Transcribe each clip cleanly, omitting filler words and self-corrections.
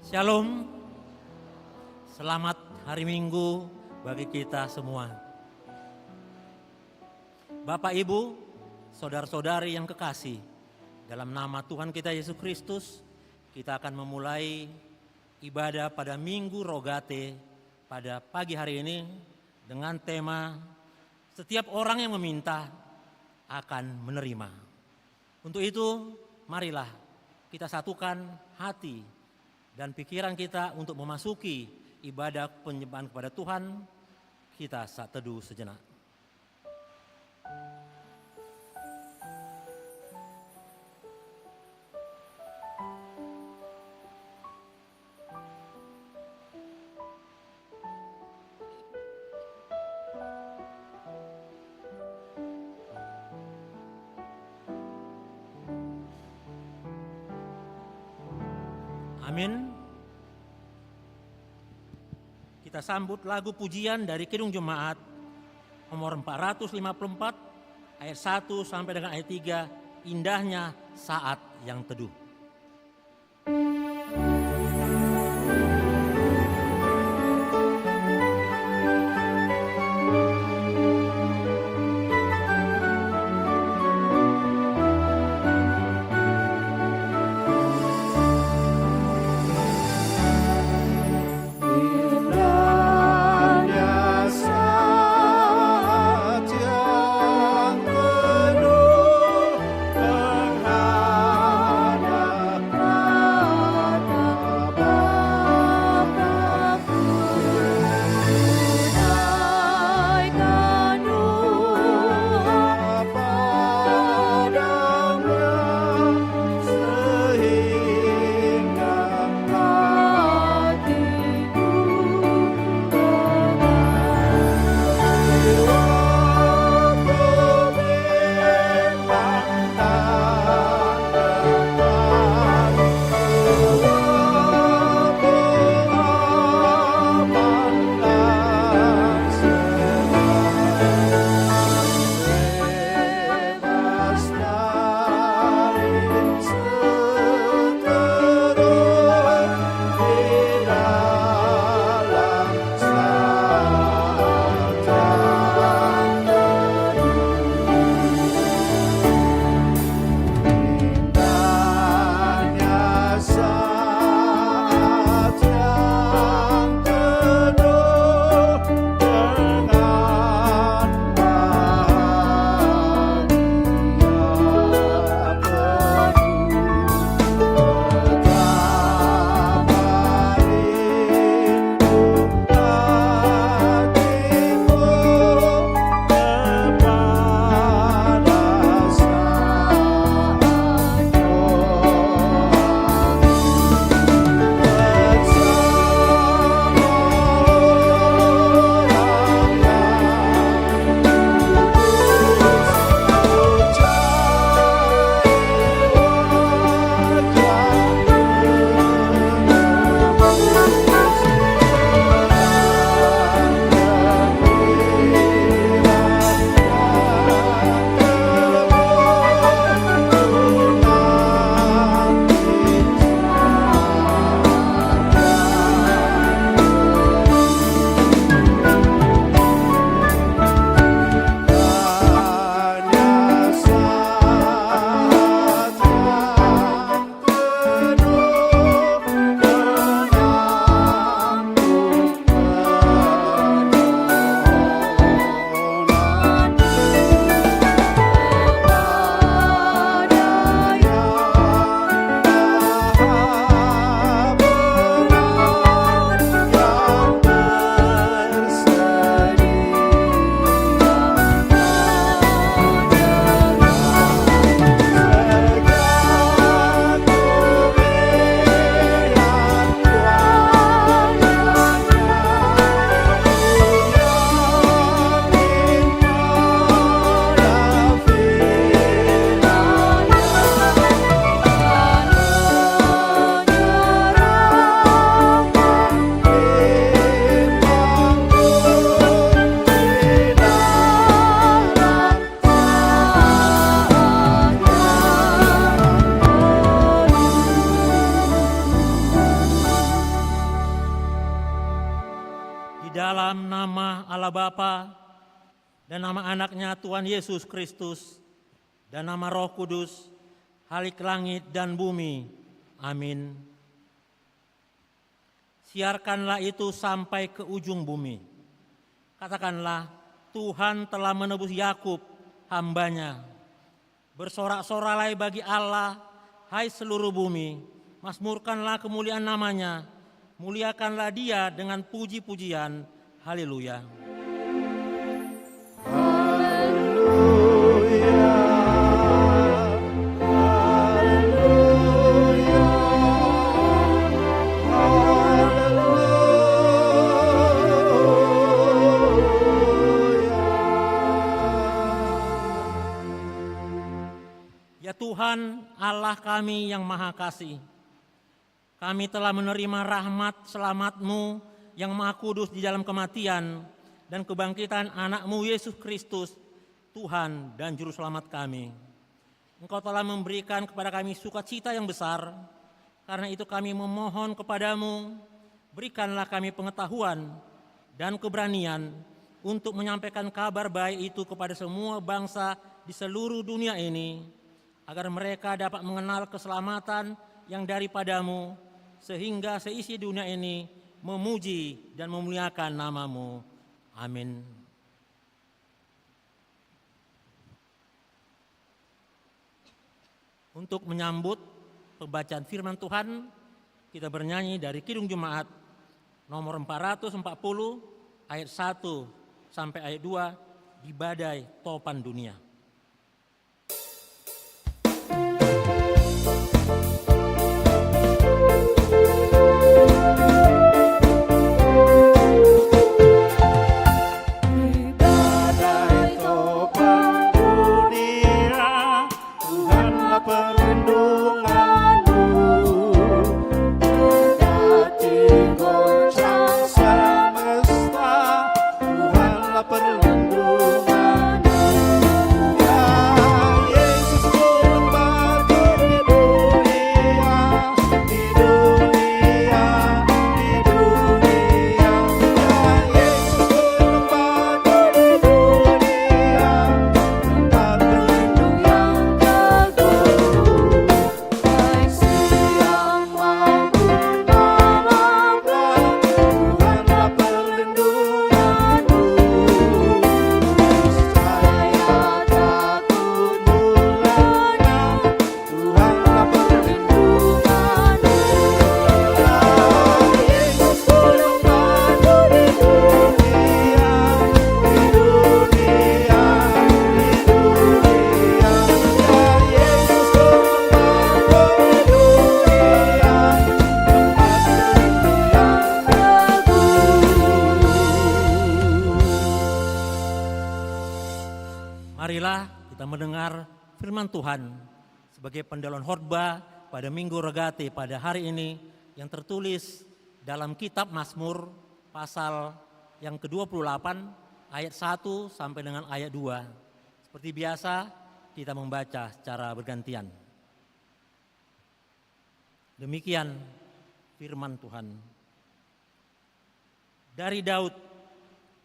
Shalom, selamat hari Minggu bagi kita semua. Bapak, Ibu, saudara-saudari yang kekasih, dalam nama Tuhan kita Yesus Kristus, kita akan memulai ibadah pada Minggu Rogate pada pagi hari ini dengan tema setiap orang yang meminta akan menerima. Untuk itu, marilah kita satukan hati dan pikiran kita untuk memasuki ibadah penyembahan kepada Tuhan. Kita teduh sejenak. Amin. Kita sambut lagu pujian dari Kidung Jemaat nomor 454 ayat 1 sampai dengan ayat 3, indahnya saat yang teduh. Pengharapan dalam nama Allah Bapa dan nama anaknya Tuhan Yesus Kristus dan nama Roh Kudus, Halik langit dan bumi. Amin. Siarkanlah itu sampai ke ujung bumi. Katakanlah, Tuhan telah menebus Yakub, hambanya. Bersorak-sorai bagi Allah, hai seluruh bumi. Mazmurkanlah kemuliaan namanya. Muliakanlah dia dengan puji-pujian. Haleluya. Ya Tuhan Allah kami yang maha kasih, kami telah menerima rahmat selamat-Mu yang maha kudus di dalam kematian dan kebangkitan anak-Mu Yesus Kristus, Tuhan dan Juru Selamat kami. Engkau telah memberikan kepada kami sukacita yang besar, karena itu kami memohon kepadamu, berikanlah kami pengetahuan dan keberanian untuk menyampaikan kabar baik itu kepada semua bangsa di seluruh dunia ini, agar mereka dapat mengenal keselamatan yang daripadamu, sehingga seisi dunia ini memuji dan memuliakan nama-Mu. Amin. Untuk menyambut pembacaan firman Tuhan, kita bernyanyi dari Kidung Jemaat nomor 440 ayat 1 sampai ayat 2 di badai topan dunia. Marilah kita mendengar firman Tuhan sebagai pendahuluan khotbah pada Minggu Rogate pada hari ini yang tertulis dalam kitab Mazmur pasal yang ke-28 ayat 1 sampai dengan ayat 2. Seperti biasa kita membaca secara bergantian. Demikian firman Tuhan. Dari Daud,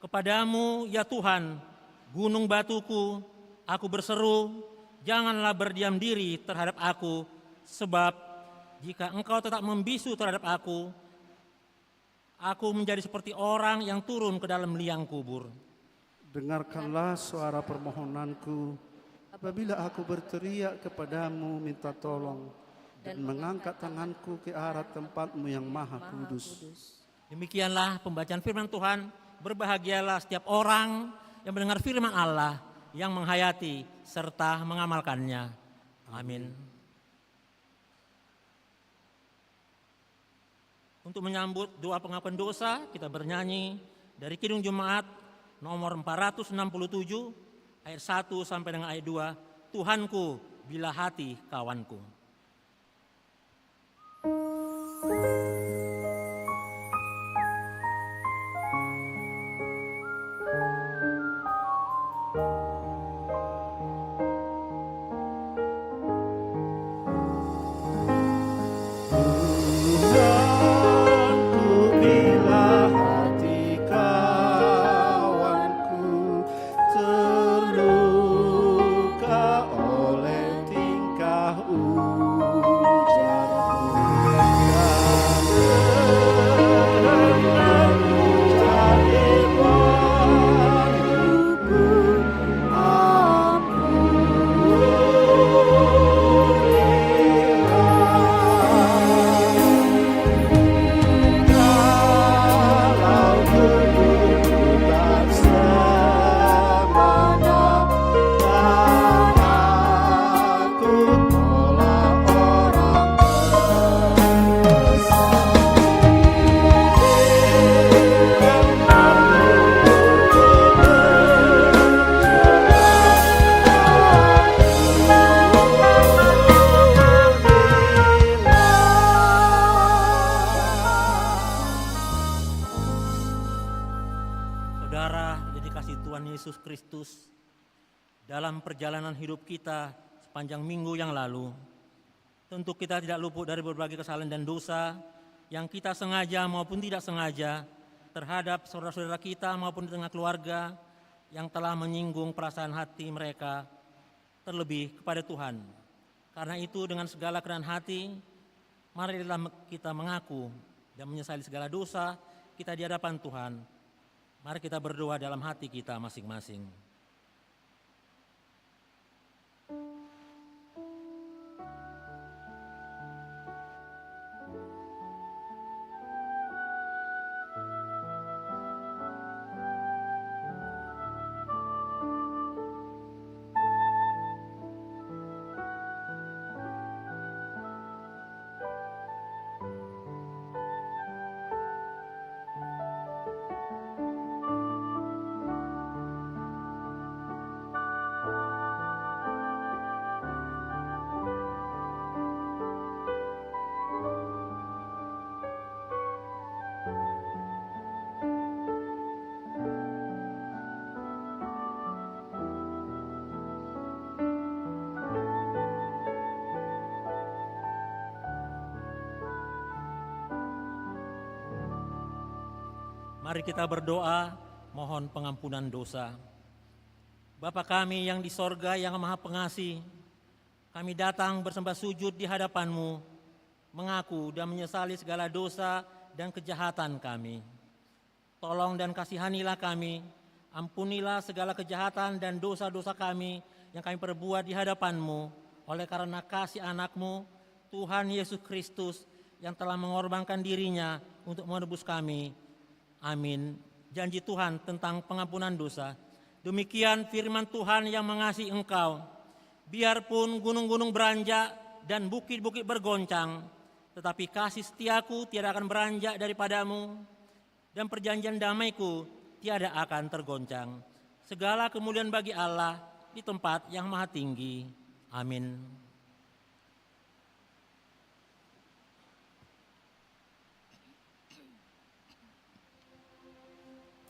kepadamu ya Tuhan, gunung batuku, aku berseru, janganlah berdiam diri terhadap aku, sebab jika engkau tetap membisu terhadap aku menjadi seperti orang yang turun ke dalam liang kubur. Dengarkanlah suara permohonanku, apabila aku berteriak kepadamu minta tolong, dan mengangkat tanganku ke arah tempat-Mu yang maha kudus. Demikianlah pembacaan firman Tuhan. Berbahagialah setiap orang yang mendengar firman Allah, yang menghayati serta mengamalkannya. Amin. Untuk menyambut doa pengakuan dosa, kita bernyanyi dari Kidung Jemaat nomor 467 ayat 1 sampai dengan ayat 2. Tuhanku, bila hati kawanku. Tuhanku, bila hati Tuhan Yesus Kristus dalam perjalanan hidup kita sepanjang minggu yang lalu. Tentu kita tidak luput dari berbagai kesalahan dan dosa yang kita sengaja maupun tidak sengaja terhadap saudara-saudara kita maupun di tengah keluarga yang telah menyinggung perasaan hati mereka, terlebih kepada Tuhan. Karena itu dengan segala kerendahan hati, marilah kita mengaku dan menyesali segala dosa kita di hadapan Tuhan. Mari kita berdoa dalam hati kita masing-masing. Mari kita berdoa, mohon pengampunan dosa. Bapa kami yang di sorga yang maha pengasih, kami datang bersembah sujud di hadapan-Mu, mengaku dan menyesali segala dosa dan kejahatan kami. Tolong dan kasihanilah kami, ampunilah segala kejahatan dan dosa-dosa kami yang kami perbuat di hadapan-Mu, oleh karena kasih anak-Mu, Tuhan Yesus Kristus, yang telah mengorbankan dirinya untuk menebus kami. Amin. Janji Tuhan tentang pengampunan dosa. Demikian firman Tuhan yang mengasihi engkau. Biarpun gunung-gunung beranjak dan bukit-bukit bergoncang, tetapi kasih setiaku tiada akan beranjak daripadamu, dan perjanjian damaiku tiada akan tergoncang. Segala kemuliaan bagi Allah di tempat yang maha tinggi. Amin.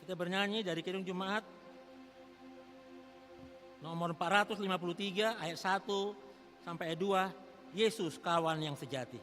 Kita bernyanyi dari Kidung Jemaat nomor 453 ayat 1 sampai ayat 2, Yesus kawan yang sejati.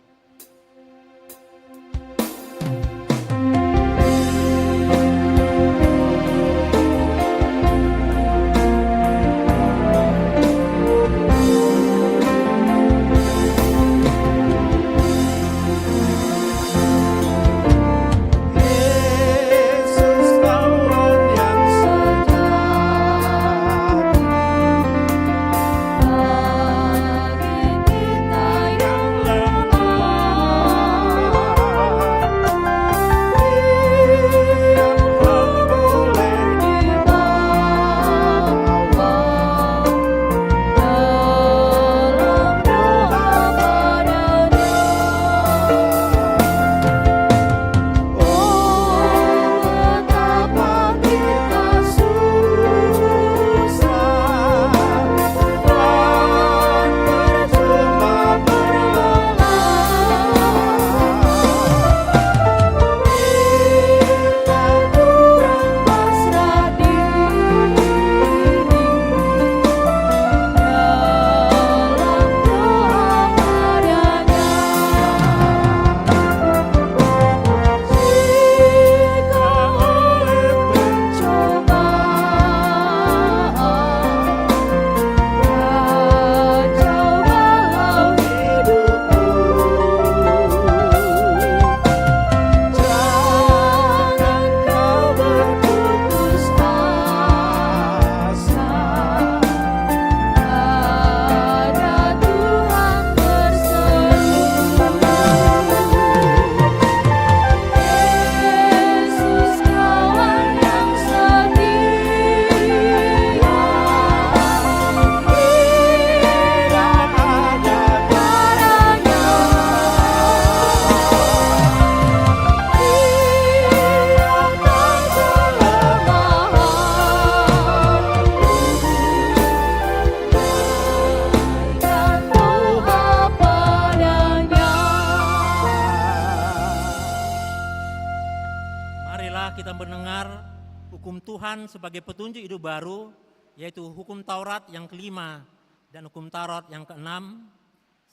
hukum Tuhan sebagai petunjuk hidup baru, yaitu hukum Taurat yang kelima dan hukum Taurat yang keenam,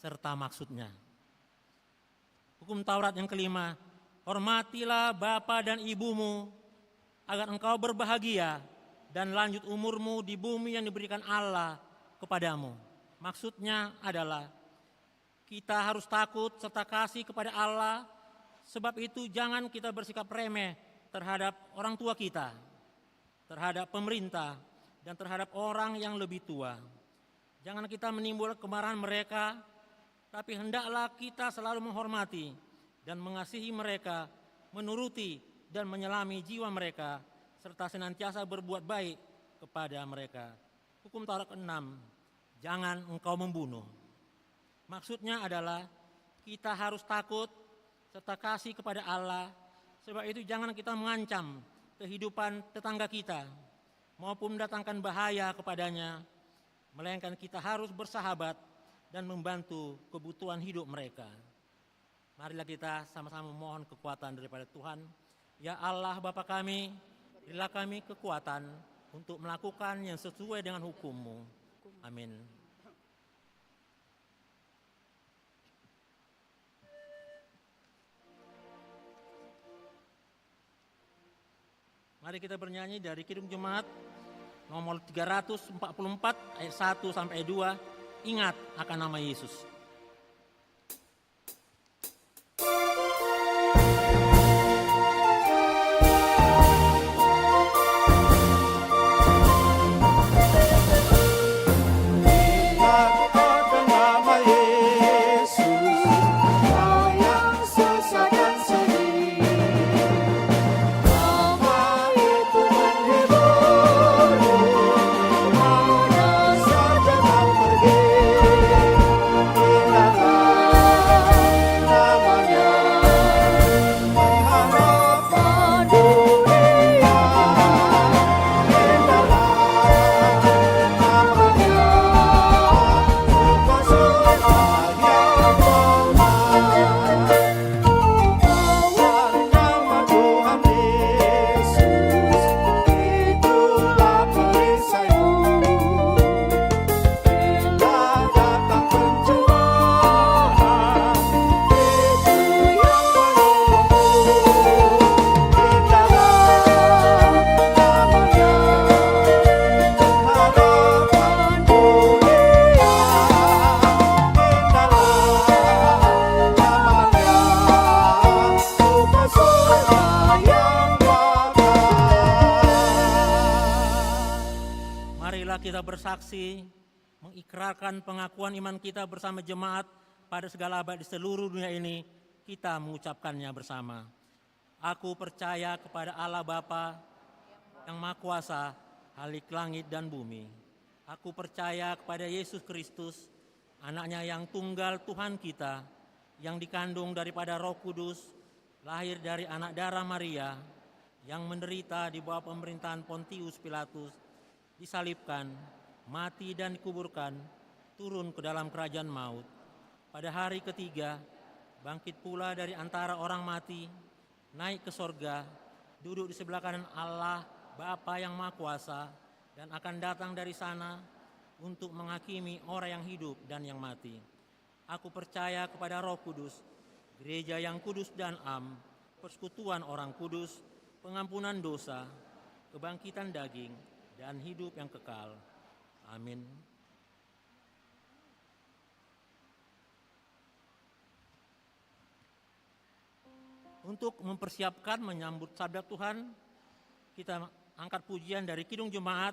serta maksudnya. Hukum Taurat yang kelima, hormatilah bapa dan ibumu, agar engkau berbahagia dan lanjut umurmu di bumi yang diberikan Allah kepadamu. Maksudnya adalah kita harus takut serta kasih kepada Allah, sebab itu jangan kita bersikap remeh terhadap orang tua kita, terhadap pemerintah, dan terhadap orang yang lebih tua. Jangan kita menimbul kemarahan mereka, tapi hendaklah kita selalu menghormati dan mengasihi mereka, menuruti dan menyelami jiwa mereka, serta senantiasa berbuat baik kepada mereka. Hukum Taurat ke-6, jangan engkau membunuh. Maksudnya adalah kita harus takut serta kasih kepada Allah, sebab itu jangan kita mengancam kehidupan tetangga kita maupun mendatangkan bahaya kepadanya, melainkan kita harus bersahabat dan membantu kebutuhan hidup mereka. Marilah kita sama-sama memohon kekuatan daripada Tuhan. Ya Allah Bapa kami, berilah kami kekuatan untuk melakukan yang sesuai dengan hukum-Mu. Amin. Mari kita bernyanyi dari Kidung Jemaat nomor 344 ayat 1 sampai 2. Ingat akan nama Yesus. Kita bersaksi, mengikrarkan pengakuan iman kita bersama jemaat pada segala abad di seluruh dunia ini, kita mengucapkannya bersama. Aku percaya kepada Allah Bapa yang Maha Kuasa, Halik langit dan bumi. Aku percaya kepada Yesus Kristus, anaknya yang tunggal Tuhan kita, yang dikandung daripada Roh Kudus, lahir dari anak darah Maria, yang menderita di bawah pemerintahan Pontius Pilatus, disalibkan, mati dan dikuburkan, turun ke dalam kerajaan maut. Pada hari ketiga, bangkit pula dari antara orang mati, naik ke sorga, duduk di sebelah kanan Allah, Bapa yang Maha Kuasa, dan akan datang dari sana untuk menghakimi orang yang hidup dan yang mati. Aku percaya kepada Roh Kudus, gereja yang kudus dan am, persekutuan orang kudus, pengampunan dosa, kebangkitan daging, dan hidup yang kekal. Amin. Untuk mempersiapkan menyambut sabda Tuhan, kita angkat pujian dari Kidung Jemaat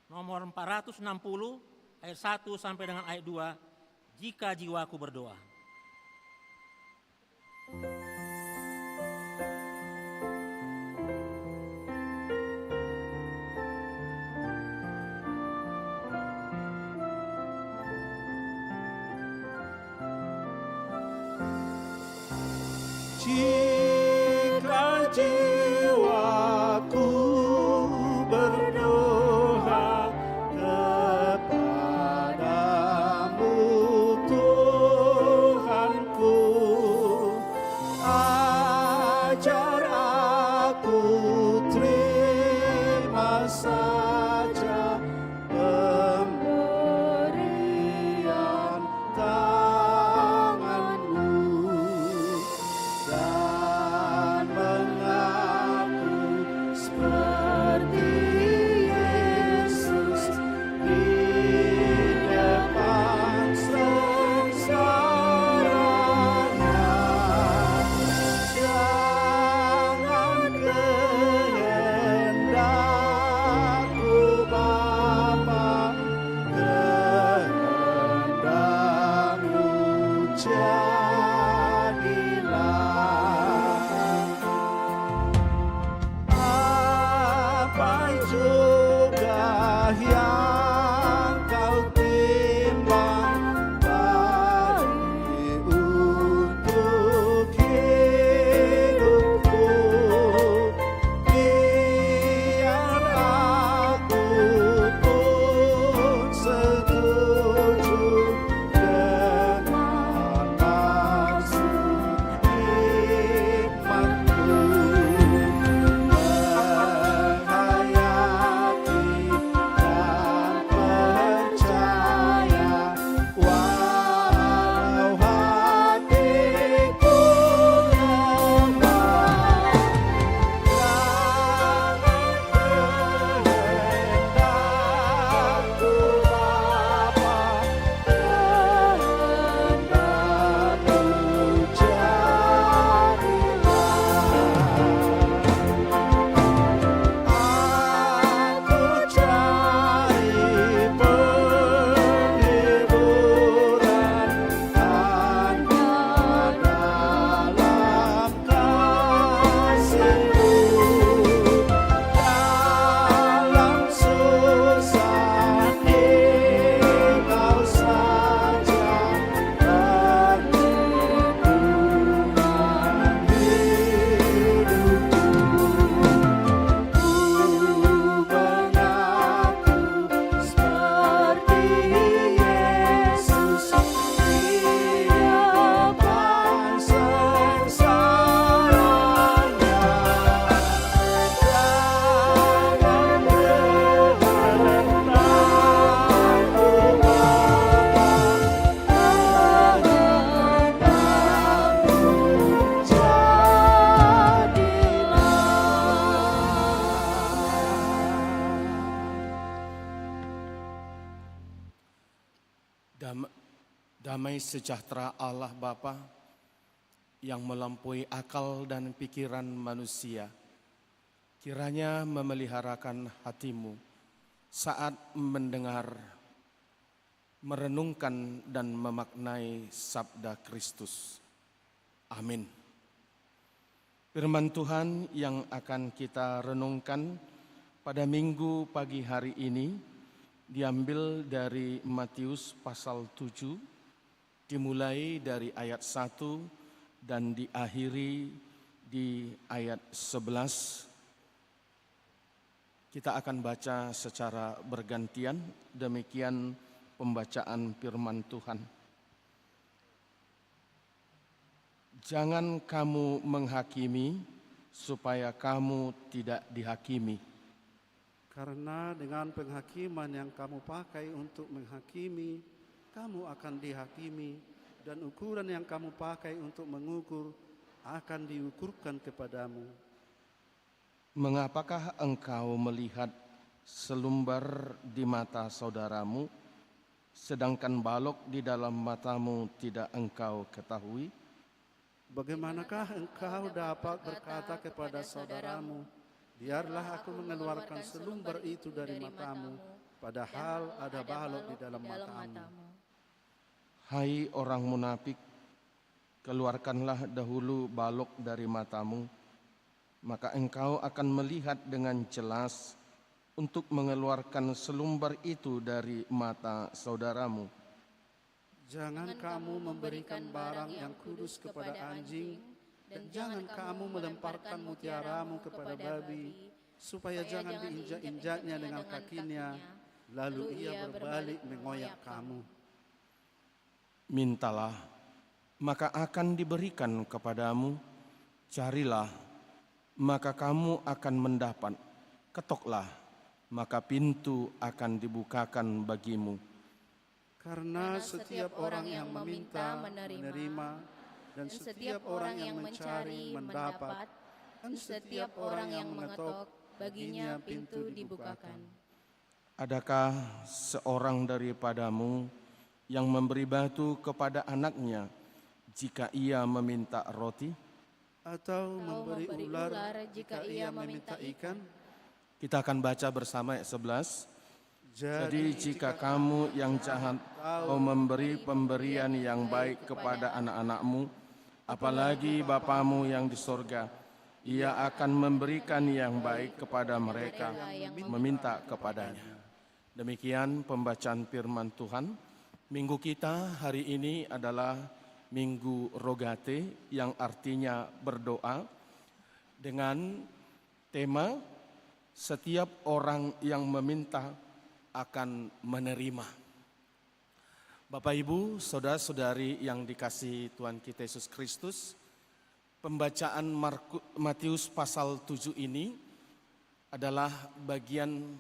nomor 460 ayat 1 sampai dengan ayat 2. Jika jiwaku berdoa. Jika jiwaku berdoa kepadamu Tuhanku, ajar aku terima Damai sejahtera Allah Bapa yang melampaui akal dan pikiran manusia, kiranya memeliharakan hatimu saat mendengar, merenungkan dan memaknai sabda Kristus. Amin. Firman Tuhan yang akan kita renungkan pada minggu pagi hari ini diambil dari Matius pasal 7, dimulai dari ayat 1 dan diakhiri di ayat 11. Kita akan baca secara bergantian, demikian pembacaan firman Tuhan. Jangan kamu menghakimi supaya kamu tidak dihakimi. Karena dengan penghakiman yang kamu pakai untuk menghakimi, kamu akan dihakimi, dan ukuran yang kamu pakai untuk mengukur akan diukurkan kepadamu. Mengapakah engkau melihat selumbar di mata saudaramu, sedangkan balok di dalam matamu tidak engkau ketahui? Bagaimanakah engkau dapat berkata kepada saudaramu, biarlah aku mengeluarkan selumbar itu dari matamu, padahal ada balok di dalam matamu. Hai orang munafik, keluarkanlah dahulu balok dari matamu, maka engkau akan melihat dengan jelas untuk mengeluarkan selumbar itu dari mata saudaramu. Jangan kamu memberikan barang yang kudus kepada anjing, dan jangan kamu melemparkan mutiaramu kepada babi, supaya jangan diinjak-injaknya dengan kakinya, lalu ia berbalik mengoyak kamu. Mintalah, maka akan diberikan kepadamu. Carilah, maka kamu akan mendapat. Ketoklah, maka pintu akan dibukakan bagimu. Karena setiap orang yang meminta menerima, dan setiap orang yang mencari mendapat, dan setiap orang yang mengetok baginya pintu dibukakan. Adakah seorang daripadamu yang memberi batu kepada anaknya jika ia meminta roti? Atau memberi ular jika ia meminta ikan? Kita akan baca bersama ayat 11. Jadi jika kamu yang jahat mau memberi pemberian yang baik kepada anak-anakmu, apalagi Bapamu yang di sorga, ia akan memberikan yang baik kepada mereka meminta kepadanya. Demikian pembacaan firman Tuhan. Minggu kita hari ini adalah Minggu Rogate, yang artinya berdoa, dengan tema setiap orang yang meminta akan menerima. Bapak Ibu, saudara-saudari yang dikasihi Tuhan kita Yesus Kristus, pembacaan Matius pasal 7 ini adalah bagian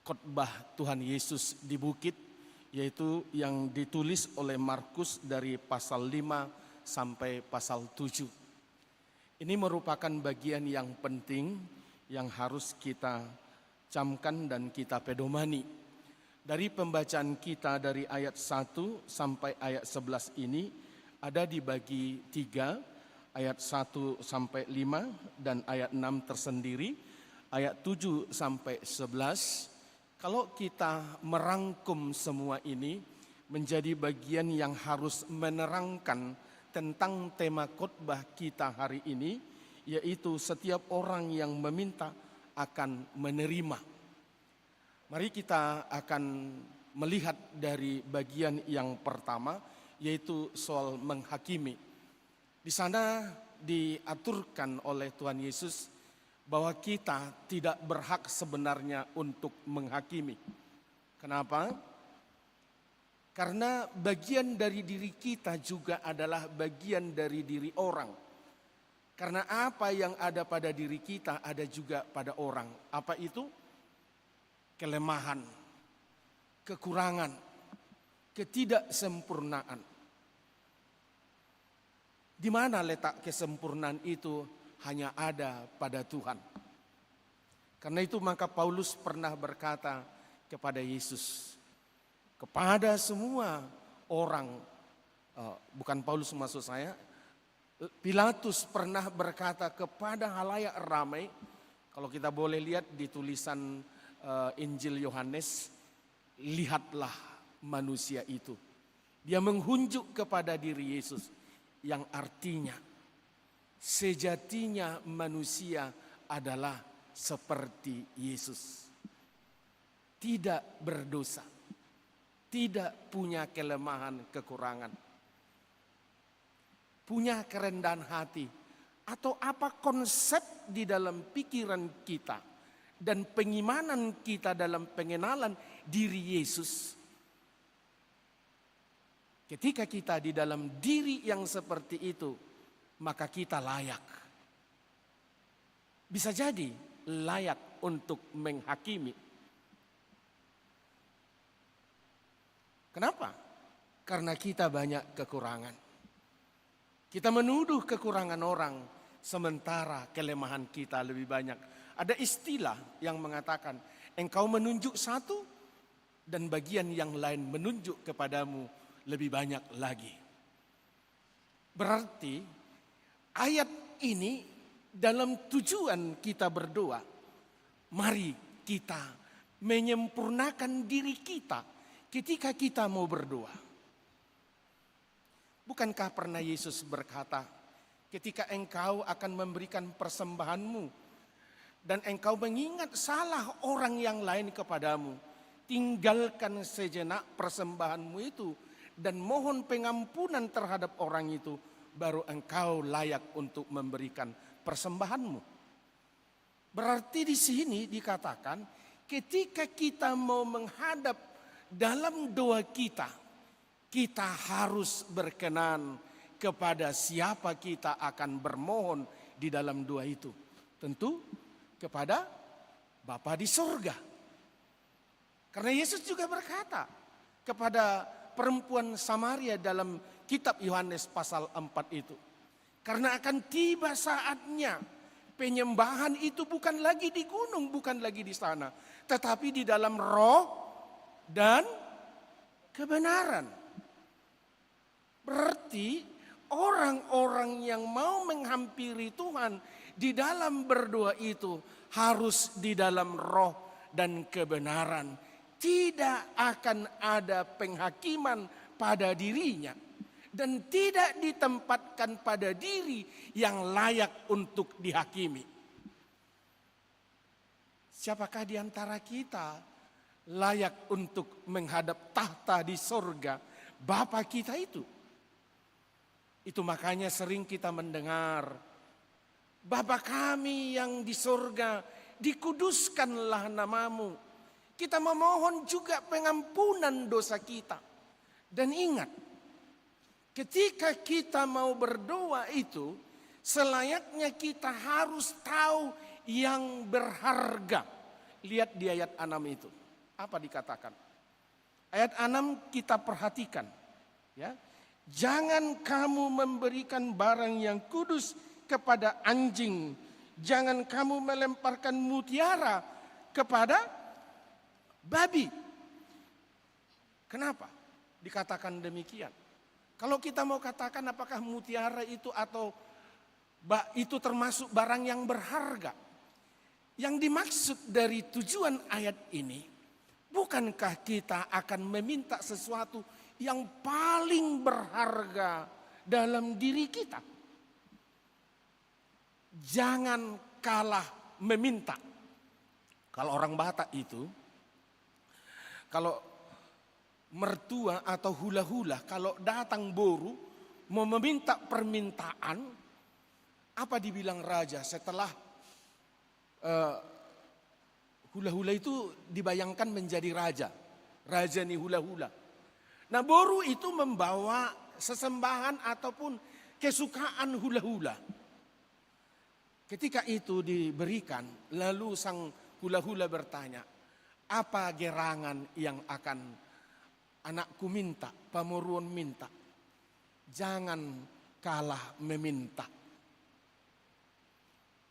khotbah Tuhan Yesus di bukit, yaitu yang ditulis oleh Markus dari pasal 5 sampai pasal 7. Ini merupakan bagian yang penting yang harus kita camkan dan kita pedomani. Dari pembacaan kita dari ayat 1 sampai ayat 11 ini ada dibagi 3, ayat 1 sampai 5 dan ayat 6 tersendiri, ayat 7 sampai 11. Kalau kita merangkum semua ini menjadi bagian yang harus menerangkan tentang tema khotbah kita hari ini, yaitu setiap orang yang meminta akan menerima. Mari kita akan melihat dari bagian yang pertama, yaitu soal menghakimi. Di sana diaturkan oleh Tuhan Yesus bahwa kita tidak berhak sebenarnya untuk menghakimi. Kenapa? Karena bagian dari diri kita juga adalah bagian dari diri orang. Karena apa yang ada pada diri kita ada juga pada orang. Apa itu? Kelemahan, kekurangan, ketidaksempurnaan. Di mana letak kesempurnaan itu? Hanya ada pada Tuhan. Karena itu maka Paulus pernah berkata kepada Yesus, kepada semua orang bukan Paulus maksud saya, Pilatus pernah berkata kepada halayak ramai, kalau kita boleh lihat di tulisan Injil Yohanes, lihatlah manusia itu. Dia menghunjuk kepada diri Yesus, yang artinya sejatinya manusia adalah seperti Yesus. Tidak berdosa, tidak punya kelemahan, kekurangan, punya kerendahan hati, atau apa konsep di dalam pikiran kita dan pengimanan kita dalam pengenalan diri Yesus. Ketika kita di dalam diri yang seperti itu, maka kita layak. Bisa jadi layak untuk menghakimi. Kenapa? Karena kita banyak kekurangan. Kita menuduh kekurangan orang, sementara kelemahan kita lebih banyak. Ada istilah yang mengatakan, engkau menunjuk satu, dan bagian yang lain menunjuk kepadamu lebih banyak lagi. Berarti ayat ini dalam tujuan kita berdoa, mari kita menyempurnakan diri kita ketika kita mau berdoa. Bukankah pernah Yesus berkata, ketika engkau akan memberikan persembahanmu dan engkau mengingat salah orang yang lain kepadamu, tinggalkan sejenak persembahanmu itu dan mohon pengampunan terhadap orang itu, baru engkau layak untuk memberikan persembahanmu. Berarti di sini dikatakan ketika kita mau menghadap dalam doa kita, kita harus berkenan kepada siapa kita akan bermohon di dalam doa itu. Tentu kepada Bapa di sorga. Karena Yesus juga berkata kepada perempuan Samaria dalam kitab Yohanes pasal 4 itu. Karena akan tiba saatnya penyembahan itu bukan lagi di gunung, bukan lagi di sana, tetapi di dalam roh dan kebenaran. Berarti orang-orang yang mau menghampiri Tuhan di dalam berdoa itu harus di dalam roh dan kebenaran. Tidak akan ada penghakiman pada dirinya dan tidak ditempatkan pada diri yang layak untuk dihakimi. Siapakah di antara kita layak untuk menghadap tahta di sorga Bapa kita itu? Itu makanya sering kita mendengar, Bapa kami yang di sorga, dikuduskanlah namamu. Kita memohon juga pengampunan dosa kita. Dan ingat, ketika kita mau berdoa itu, selayaknya kita harus tahu yang berharga. Lihat di ayat 6 itu. Apa dikatakan? Ayat 6 kita perhatikan. Ya, jangan kamu memberikan barang yang kudus kepada anjing. Jangan kamu melemparkan mutiara kepada babi. Kenapa dikatakan demikian? Kalau kita mau katakan apakah mutiara itu atau itu termasuk barang yang berharga? Yang dimaksud dari tujuan ayat ini, bukankah kita akan meminta sesuatu yang paling berharga dalam diri kita? Jangan kalah meminta. Kalau orang Batak itu, kalau mertua atau hula-hula, kalau datang boru mau meminta permintaan, apa dibilang raja setelah hula-hula itu dibayangkan menjadi raja. Raja nih hula-hula. Nah boru itu membawa sesembahan ataupun kesukaan hula-hula. Ketika itu diberikan, lalu sang hula-hula bertanya, apa gerangan yang akan anakku minta, pamuruan minta? Jangan kalah meminta.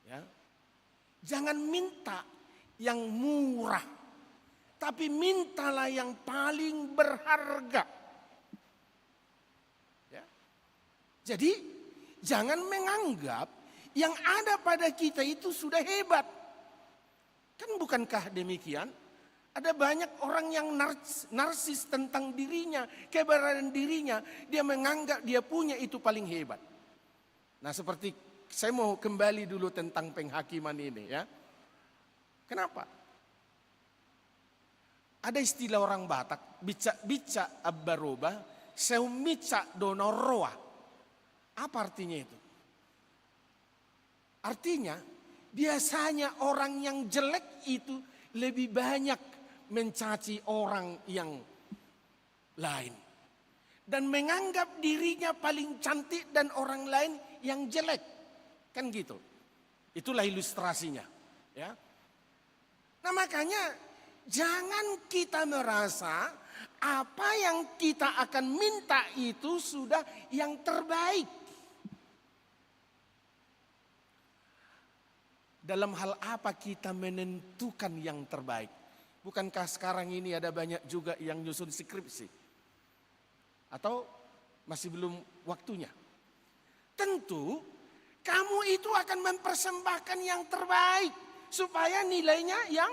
Ya. Jangan minta yang murah, tapi mintalah yang paling berharga. Ya. Jadi jangan menganggap yang ada pada kita itu sudah hebat. Kan bukankah demikian? Ada banyak orang yang narsis tentang dirinya, keberadaan dirinya. Dia menganggap dia punya itu paling hebat. Nah, seperti saya mau kembali dulu tentang penghakiman ini ya. Kenapa? Ada istilah orang Batak, bica abbaroba, seumica donoroa. Apa artinya itu? Artinya, biasanya orang yang jelek itu lebih banyak mencaci orang yang lain. Dan menganggap dirinya paling cantik dan orang lain yang jelek. Kan gitu. Itulah ilustrasinya. Ya. Nah makanya jangan kita merasa apa yang kita akan minta itu sudah yang terbaik. Dalam hal apa kita menentukan yang terbaik? Bukankah sekarang ini ada banyak juga yang nyusun skripsi? Atau masih belum waktunya? Tentu kamu itu akan mempersembahkan yang terbaik supaya nilainya yang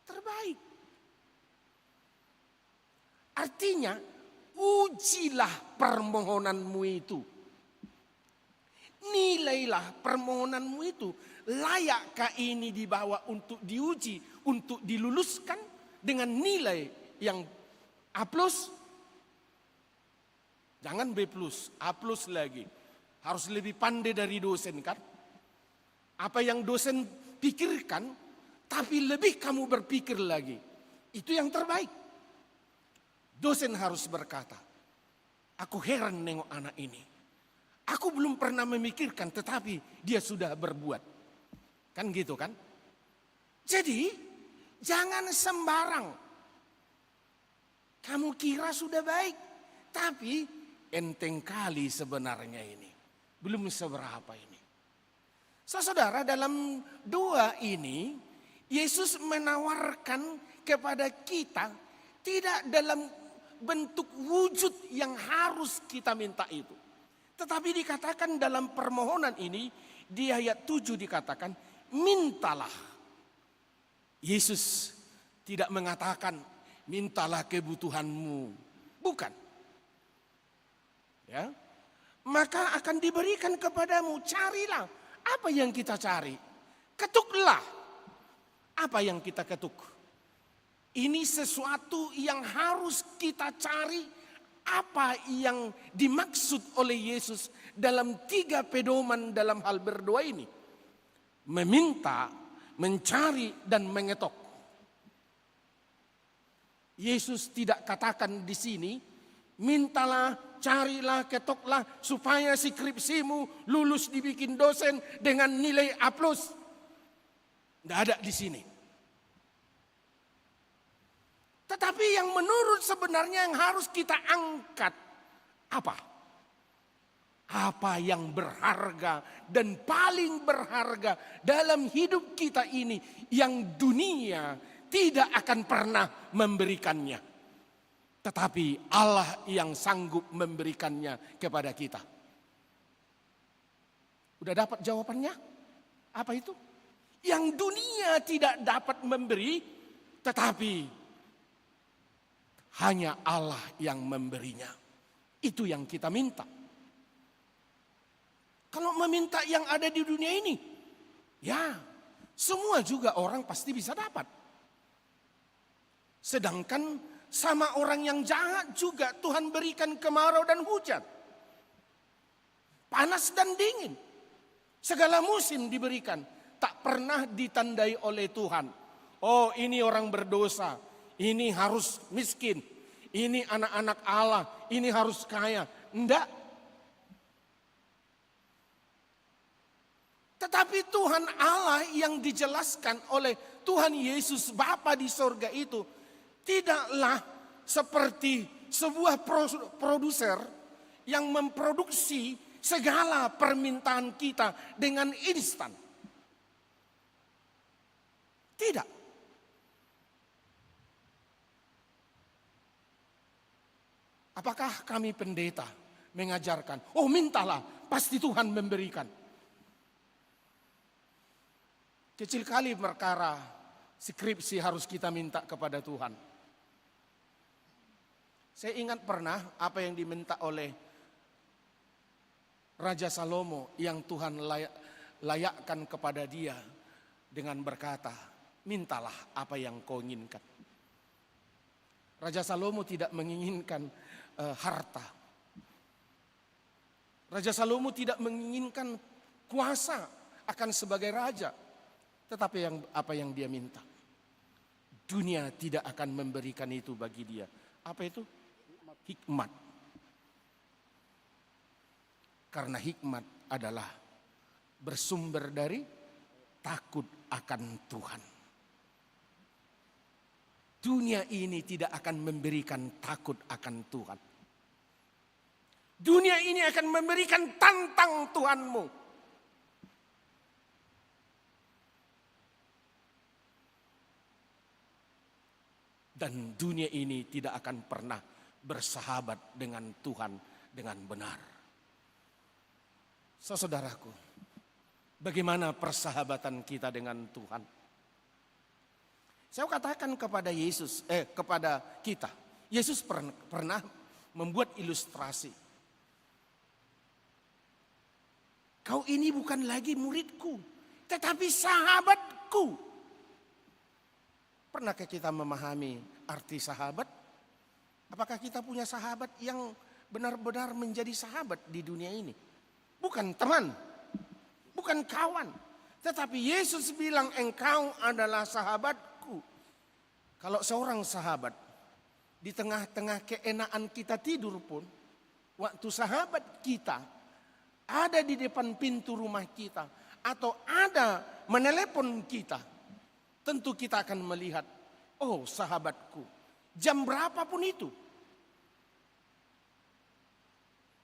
terbaik. Artinya ujilah permohonanmu itu. Nilailah permohonanmu itu. Layakkah ini dibawa untuk diuji, untuk diluluskan dengan nilai yang A+? Jangan B+, A+ lagi. Harus lebih pandai dari dosen kan? Apa yang dosen pikirkan, tapi lebih kamu berpikir lagi. Itu yang terbaik. Dosen harus berkata, aku heran nengok anak ini. Aku belum pernah memikirkan, tetapi dia sudah berbuat. Kan gitu kan? Jadi, jangan sembarang. Kamu kira sudah baik, tapi enteng kali sebenarnya ini. Belum seberapa ini. Saudara, dalam doa ini, Yesus menawarkan kepada kita tidak dalam bentuk wujud yang harus kita minta itu. Tetapi dikatakan dalam permohonan ini, di ayat 7 dikatakan, mintalah. Yesus tidak mengatakan, mintalah kebutuhanmu. Bukan. Ya. Maka akan diberikan kepadamu, carilah. Apa yang kita cari? Ketuklah. Apa yang kita ketuk? Ini sesuatu yang harus kita cari. Apa yang dimaksud oleh Yesus dalam 3 pedoman dalam hal berdoa ini? Meminta, mencari, dan mengetok. Yesus tidak katakan di sini, mintalah, carilah, ketoklah supaya skripsimu lulus dibikin dosen dengan nilai A+. Tidak ada di sini. Tetapi yang menurut sebenarnya yang harus kita angkat apa? Apa yang berharga dan paling berharga dalam hidup kita ini yang dunia tidak akan pernah memberikannya. Tetapi Allah yang sanggup memberikannya kepada kita. Udah dapat jawabannya? Apa itu? Yang dunia tidak dapat memberi, tetapi hanya Allah yang memberinya. Itu yang kita minta. Kalau meminta yang ada di dunia ini, ya semua juga orang pasti bisa dapat. Sedangkan sama orang yang jahat juga Tuhan berikan kemarau dan hujan. Panas dan dingin. Segala musim diberikan. Tak pernah ditandai oleh Tuhan. Oh, ini orang berdosa. Ini harus miskin. Ini anak-anak Allah. Ini harus kaya. Enggak. Tetapi Tuhan Allah yang dijelaskan oleh Tuhan Yesus Bapa di sorga itu tidaklah seperti sebuah produser yang memproduksi segala permintaan kita dengan instan. Tidak. Apakah kami pendeta mengajarkan, oh mintalah, pasti Tuhan memberikan. Kecil kali perkara skripsi harus kita minta kepada Tuhan. Saya ingat pernah apa yang diminta oleh Raja Salomo yang Tuhan layakkan kepada dia dengan berkata, mintalah apa yang kau inginkan. Raja Salomo tidak menginginkan harta. Raja Salomo tidak menginginkan kuasa akan sebagai raja. Tetapi apa yang dia minta? Dunia tidak akan memberikan itu bagi dia. Apa itu? Hikmat. Karena hikmat adalah bersumber dari takut akan Tuhan. Dunia ini tidak akan memberikan takut akan Tuhan. Dunia ini akan memberikan tantang Tuhanmu. Dan dunia ini tidak akan pernah bersahabat dengan Tuhan dengan benar. Saudaraku, bagaimana persahabatan kita dengan Tuhan? Saya katakan kepada kita, Yesus pernah membuat ilustrasi. Kau ini bukan lagi muridku, tetapi sahabatku. Pernahkah kita memahami arti sahabat? Apakah kita punya sahabat yang benar-benar menjadi sahabat di dunia ini? Bukan teman, bukan kawan. Tetapi Yesus bilang engkau adalah sahabatku. Kalau seorang sahabat di tengah-tengah keenaan kita tidur pun, waktu sahabat kita ada di depan pintu rumah kita atau ada menelepon kita, tentu kita akan melihat, oh sahabatku, jam berapapun itu,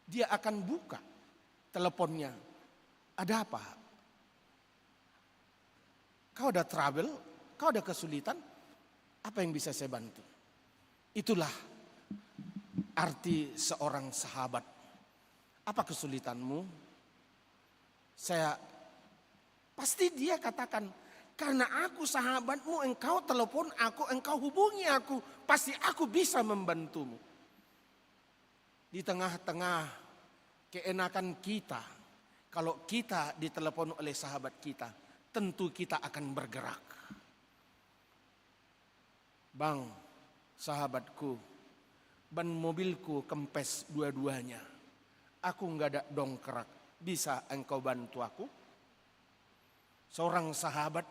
dia akan buka teleponnya. Ada apa? Kau ada trouble? Kau ada kesulitan? Apa yang bisa saya bantu? Itulah arti seorang sahabat. Apa kesulitanmu? Pasti dia katakan, karena aku sahabatmu, engkau telepon aku, engkau hubungi aku, pasti aku bisa membantumu. Di tengah-tengah keenakan kita, kalau kita ditelepon oleh sahabat kita, tentu kita akan bergerak. Bang, sahabatku, ban mobilku kempes dua-duanya. Aku nggak ada dongkrak, bisa engkau bantu aku? Seorang sahabat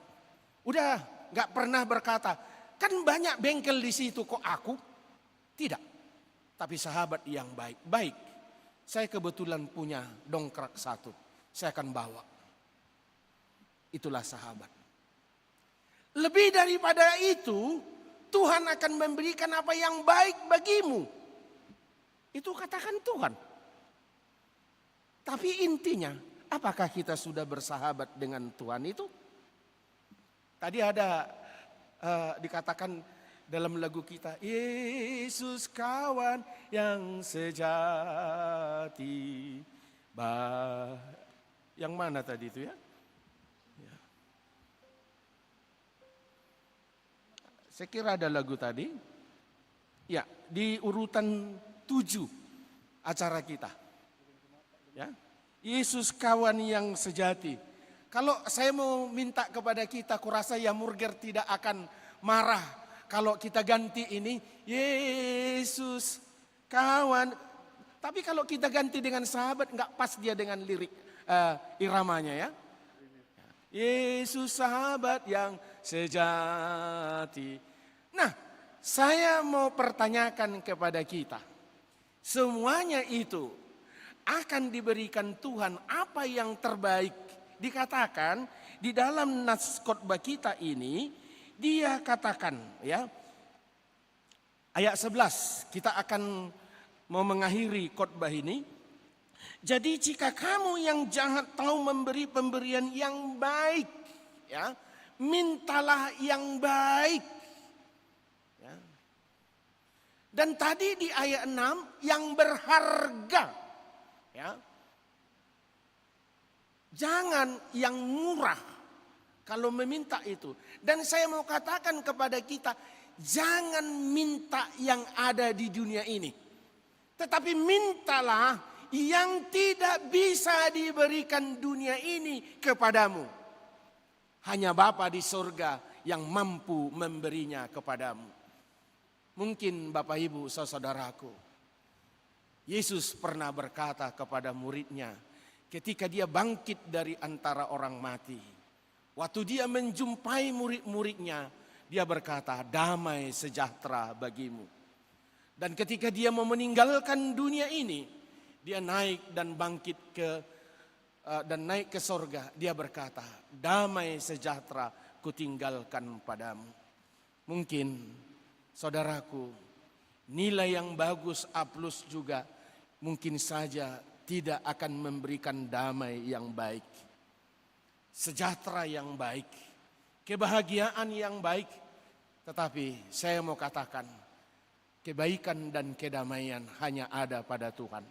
udah nggak pernah berkata, kan banyak bengkel di situ kok aku? Tidak. Tapi sahabat yang baik. Saya kebetulan punya dongkrak satu, saya akan bawa. Itulah sahabat. Lebih daripada itu, Tuhan akan memberikan apa yang baik bagimu. Itu katakan Tuhan. Tapi intinya, apakah kita sudah bersahabat dengan Tuhan itu? Tadi ada dikatakan dalam lagu kita, Yesus kawan yang sejati. Yang mana tadi itu ya? Saya kira ada lagu tadi. Ya, di urutan 7 acara kita. Ya. Yesus kawan yang sejati. Kalau saya mau minta kepada kita, kurasa ya Murger tidak akan marah kalau kita ganti ini, Yesus kawan. Tapi kalau kita ganti dengan sahabat, enggak pas dia dengan lirik iramanya ya. Yesus sahabat yang sejati. Nah, saya mau pertanyakan kepada kita. Semuanya itu akan diberikan Tuhan apa yang terbaik. Dikatakan di dalam nas khotbah kita ini, dia katakan ya. Ayat 11, kita akan mau mengakhiri khotbah ini. Jadi jika kamu yang jahat tahu memberi pemberian yang baik, ya, mintalah yang baik. Ya. Dan tadi di ayat 6, yang berharga. Ya. Jangan yang murah kalau meminta itu. Dan saya mau katakan kepada kita, jangan minta yang ada di dunia ini. Tetapi mintalah yang tidak bisa diberikan dunia ini kepadamu. Hanya Bapa di surga yang mampu memberinya kepadamu. Mungkin Bapak Ibu saudaraku, Yesus pernah berkata kepada muridnya ketika dia bangkit dari antara orang mati. Waktu dia menjumpai murid-muridnya, dia berkata, damai sejahtera bagimu. Dan ketika dia mau meninggalkan dunia ini, dia naik dan bangkit dan naik ke sorga. Dia berkata, damai sejahtera kutinggalkan padamu. Mungkin saudaraku, nilai yang bagus A+ juga mungkin saja tidak akan memberikan damai yang baik, sejahtera yang baik, kebahagiaan yang baik. Tetapi saya mau katakan, kebaikan dan kedamaian hanya ada pada Tuhan.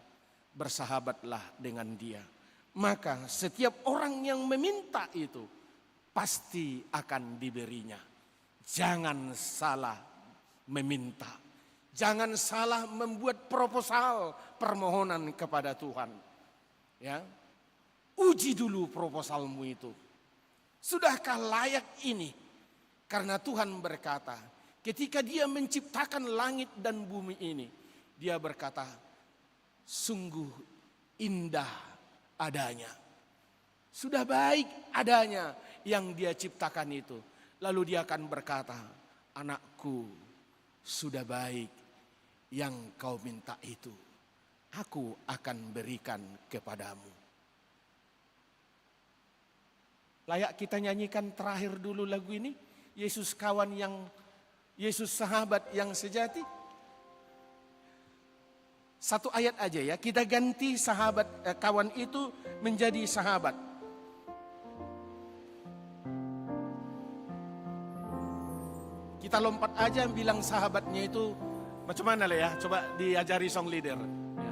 Bersahabatlah dengan Dia. Maka setiap orang yang meminta itu pasti akan diberinya. Jangan salah meminta. Jangan salah membuat proposal permohonan kepada Tuhan. Ya. Uji dulu proposalmu itu. Sudahkah layak ini? Karena Tuhan berkata, ketika Dia menciptakan langit dan bumi ini, Dia berkata, sungguh indah adanya. Sudah baik adanya yang Dia ciptakan itu. Lalu Dia akan berkata, anakku, sudah baik yang kau minta itu. Aku akan berikan kepadamu. Layak kita nyanyikan terakhir dulu lagu ini. Yesus Yesus sahabat yang sejati. Satu ayat aja ya, kita ganti kawan itu menjadi sahabat. Kita lompat aja bilang sahabatnya itu macam mana lah ya, coba diajari song leader. Ya.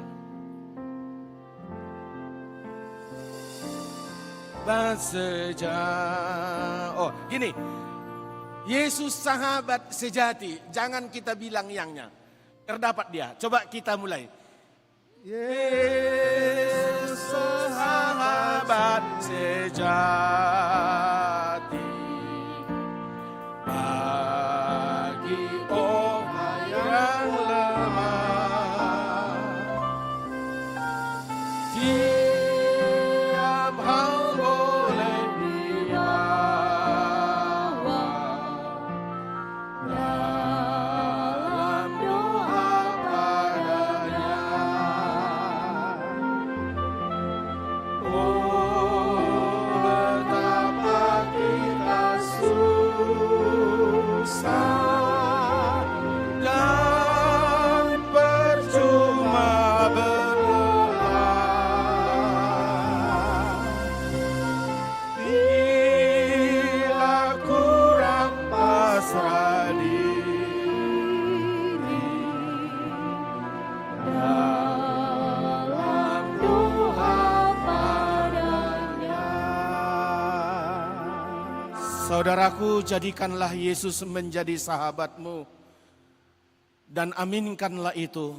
Oh gini, Yesus sahabat sejati, jangan kita bilang yangnya. Terdapat dia, coba kita mulai. Yesus sahabat sejati bagi orang yang lemah, tiap hal boleh dibawa dalam doa padanya. Oh, betapa kita susah dan percuma berdoa bila kurang pasrah diri dalam doa padanya. Saudaraku, jadikanlah Yesus menjadi sahabatmu dan aminkanlah itu,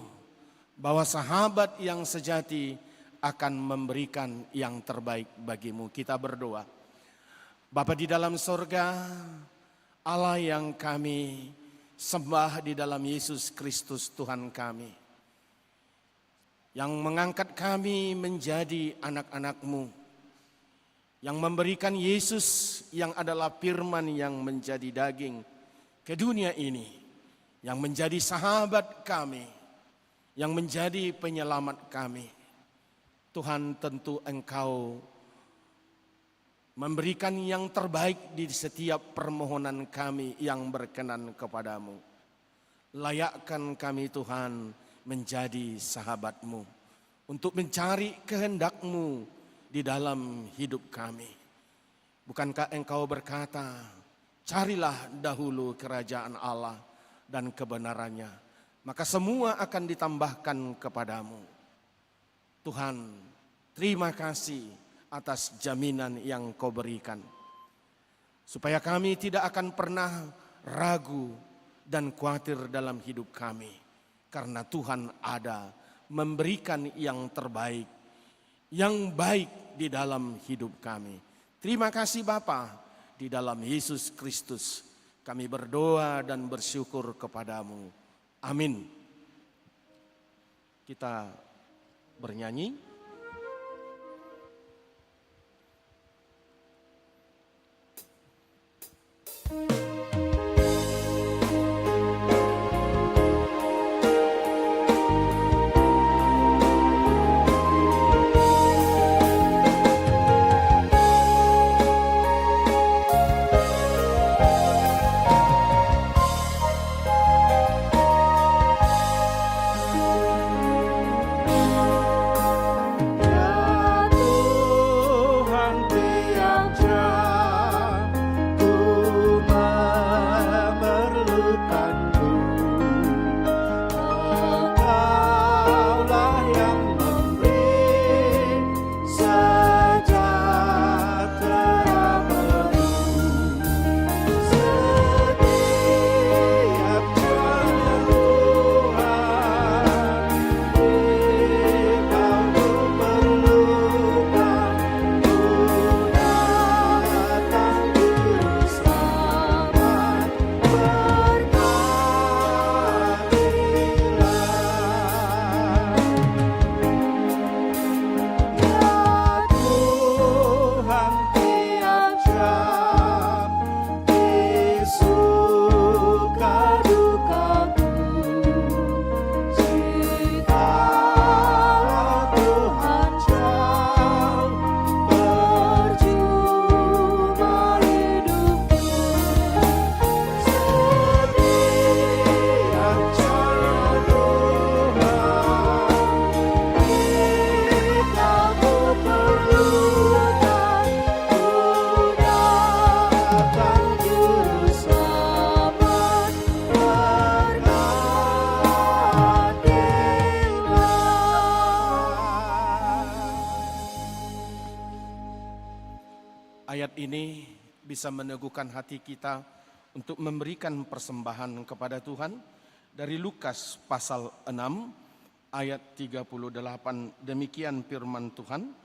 bahwa sahabat yang sejati akan memberikan yang terbaik bagimu. Kita berdoa. Bapa di dalam sorga, Allah yang kami sembah di dalam Yesus Kristus Tuhan kami, yang mengangkat kami menjadi anak-anak-Mu, yang memberikan Yesus yang adalah firman yang menjadi daging ke dunia ini, yang menjadi sahabat kami, yang menjadi penyelamat kami. Tuhan, tentu Engkau memberikan yang terbaik di setiap permohonan kami yang berkenan kepadamu. Layakkan kami Tuhan menjadi sahabat-Mu untuk mencari kehendak-Mu di dalam hidup kami. Bukankah Engkau berkata, carilah dahulu kerajaan Allah dan kebenarannya, maka semua akan ditambahkan kepadamu. Tuhan, terima kasih atas jaminan yang Kau berikan. Supaya kami tidak akan pernah ragu dan khawatir dalam hidup kami. Karena Tuhan ada memberikan yang terbaik, yang baik di dalam hidup kami. Terima kasih Bapa, di dalam Yesus Kristus kami berdoa dan bersyukur kepadamu. Amin. Kita bernyanyi. Ayat ini bisa meneguhkan hati kita untuk memberikan persembahan kepada Tuhan. Dari Lukas pasal 6 ayat 38, demikian firman Tuhan.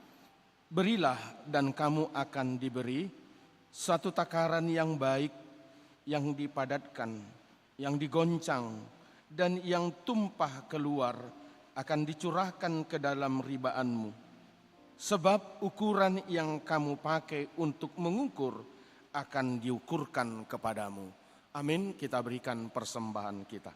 Berilah dan kamu akan diberi, satu takaran yang baik, yang dipadatkan, yang digoncang, dan yang tumpah keluar akan dicurahkan ke dalam ribaanmu. Sebab ukuran yang kamu pakai untuk mengukur akan diukurkan kepadamu. Amin, kita berikan persembahan kita.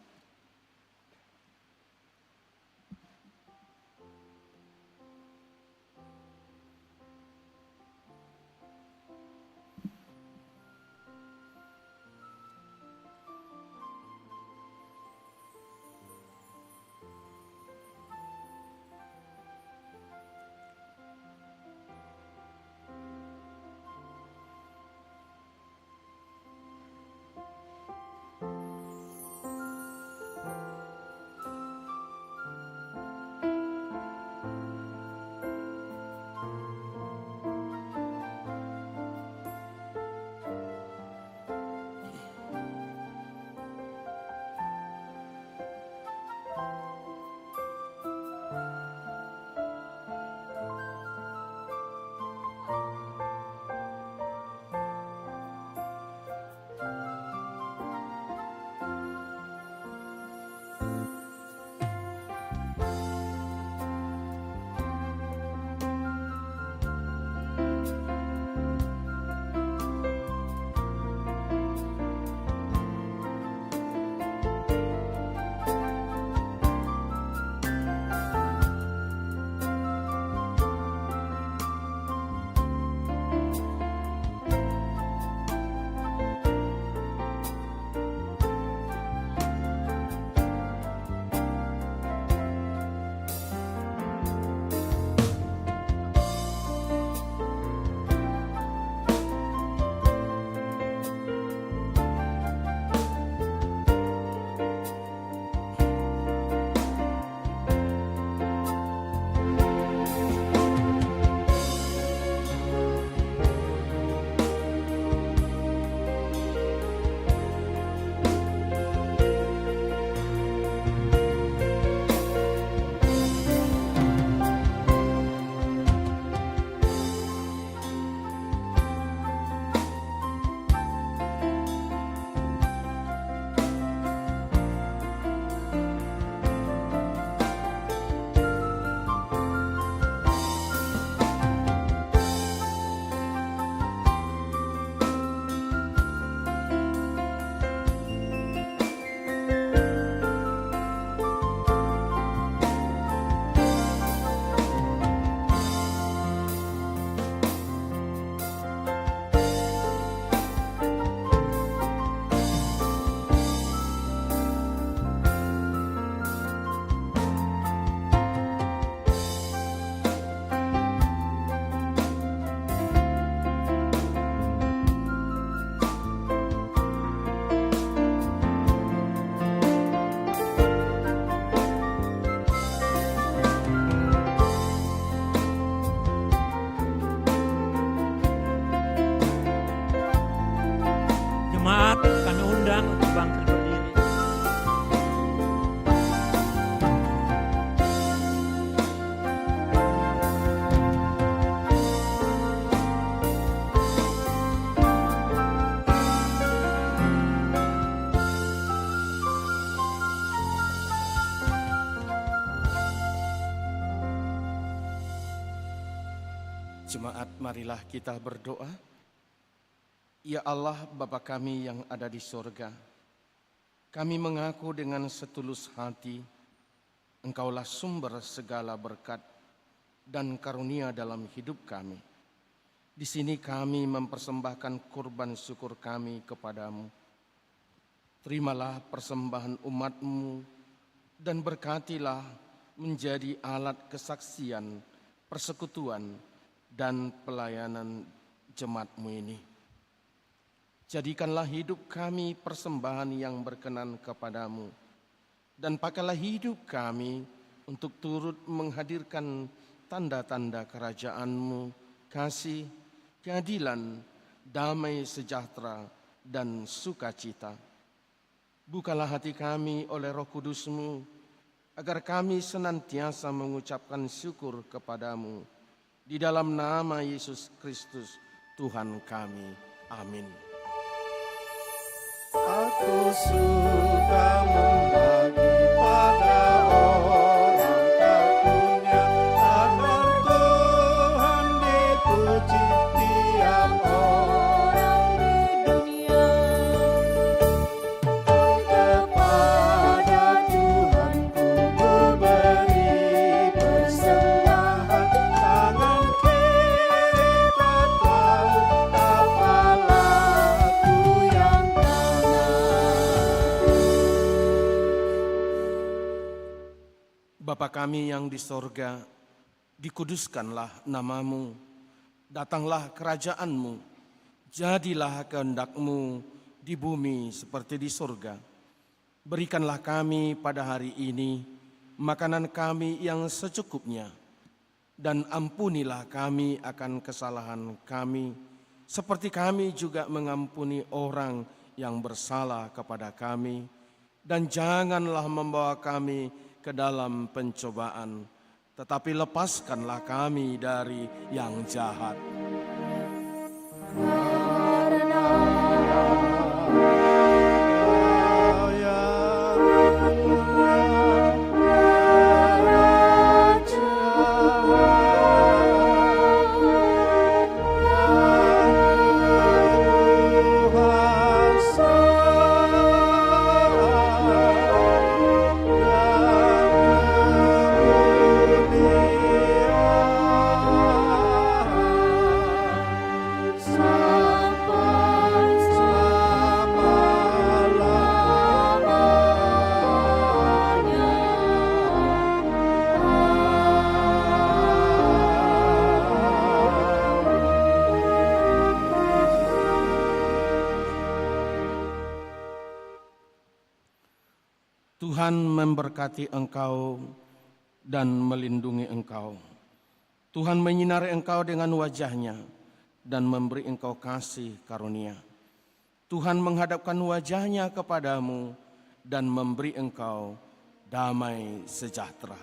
Jemaat, marilah kita berdoa. Ya Allah, Bapa kami yang ada di sorga, kami mengaku dengan setulus hati, Engkaulah sumber segala berkat dan karunia dalam hidup kami. Di sini kami mempersembahkan kurban syukur kami kepadamu. Terimalah persembahan umat-Mu dan berkatilah menjadi alat kesaksian, persekutuan, dan pelayanan jemaat-Mu ini. Jadikanlah hidup kami persembahan yang berkenan kepadamu, dan pakailah hidup kami untuk turut menghadirkan tanda-tanda kerajaan-Mu, kasih, keadilan, damai sejahtera, dan sukacita. Bukalah hati kami oleh Roh Kudus-Mu, agar kami senantiasa mengucapkan syukur kepadamu. Di dalam nama Yesus Kristus, Tuhan kami. Amin. Aku suka membagi pada orang tak punya, agar Tuhan dipuji tiap orang di dunia. Kepada Tuhanku ku beri persembahan, tangan kiri tak tahu apalah ku yang Bapa kami yang di sorga, dikuduskanlah namamu, datanglah kerajaan-Mu, jadilah kehendak-Mu di bumi seperti di sorga. Berikanlah kami pada hari ini makanan kami yang secukupnya, dan ampunilah kami akan kesalahan kami, seperti kami juga mengampuni orang yang bersalah kepada kami, dan janganlah membawa kami ke dalam pencobaan, tetapi lepaskanlah kami dari yang jahat. Tuhan memberkati engkau dan melindungi engkau. Tuhan menyinari engkau dengan wajah-Nya dan memberi engkau kasih karunia. Tuhan menghadapkan wajah-Nya kepadamu dan memberi engkau damai sejahtera.